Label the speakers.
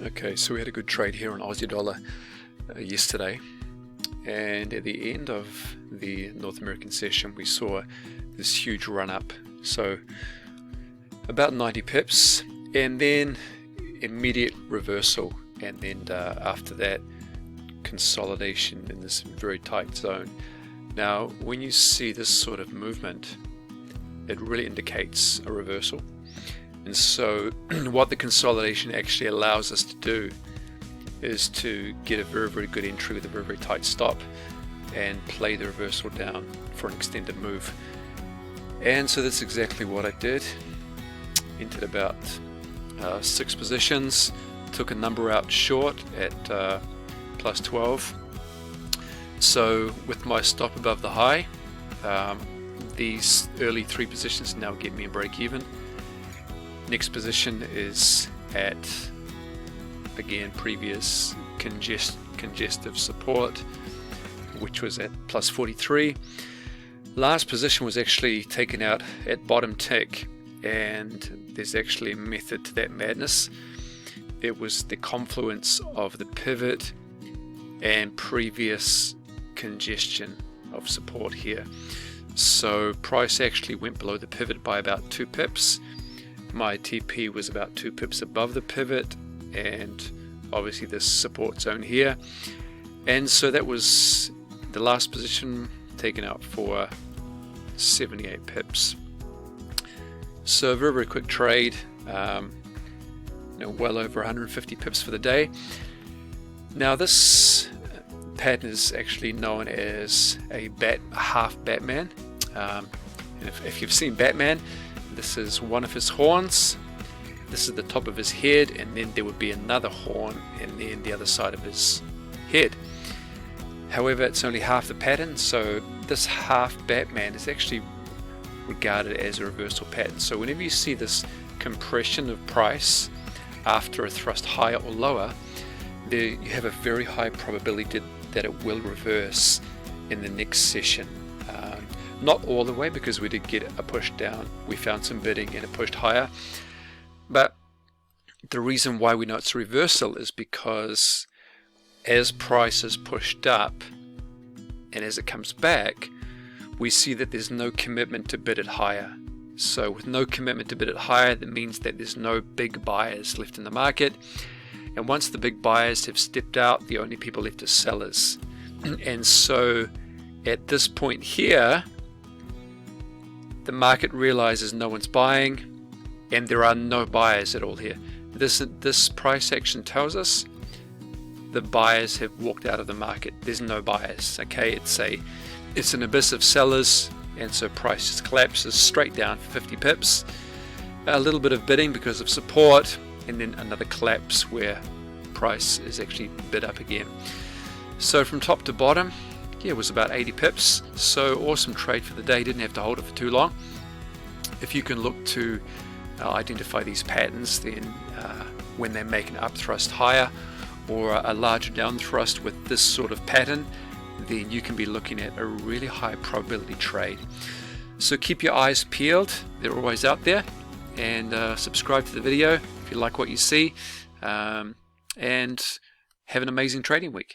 Speaker 1: Okay, so we had a good trade here on Aussie dollar yesterday, and at the end of the North American session we saw this huge run up, so about 90 pips, and then immediate reversal, and then after that consolidation in this very tight zone. Now when you see this sort of movement, it really indicates a reversal. And so what the consolidation actually allows us to do is to get a very good entry with a very tight stop and play the reversal down for an extended move. And so that's exactly what I did. Entered about 6 positions, took a number out short at plus 12. So with my stop above the high, these early 3 positions now get me a break even. Next position is at, again, previous congestive support, which was at plus 43. Last position was actually taken out at bottom tick, and there's actually a method to that madness. It was the confluence of the pivot and previous congestion of support here. So price actually went below the pivot by about 2 pips. My TP was about 2 pips above the pivot, and obviously this support zone here, and so that was the last position taken out for 78 pips. So a very quick trade, well over 150 pips for the day. Now this pattern is actually known as a half Batman, and if you've seen Batman, this is one of his horns, this is the top of his head, and then there would be another horn and then the other side of his head. However, it's only half the pattern, so this half Batman is actually regarded as a reversal pattern. So whenever you see this compression of price after a thrust higher or lower, there you have a very high probability that it will reverse in the next session. Not all the way, because we did get a push down, we found some bidding and it pushed higher, but the reason why we know it's a reversal is because as price is pushed up and as it comes back, we see that there's no commitment to bid it higher. So with no commitment to bid it higher, that means that there's no big buyers left in the market, and once the big buyers have stepped out, the only people left are sellers. And so at this point here, the market realizes no one's buying, and there are no buyers at all here. This price action tells us the buyers have walked out of the market. There's no buyers. Okay, it's an abyss of sellers, and so price just collapses straight down for 50 pips. A little bit of bidding because of support, and then another collapse where price is actually bid up again. So from top to bottom, it was about 80 pips. So awesome trade for the day. Didn't have to hold it for too long. If you can look to identify these patterns, then when they make an up thrust higher or a larger down thrust with this sort of pattern, then you can be looking at a really high probability trade. So keep your eyes peeled, they're always out there, and subscribe to the video if you like what you see, and have an amazing trading week.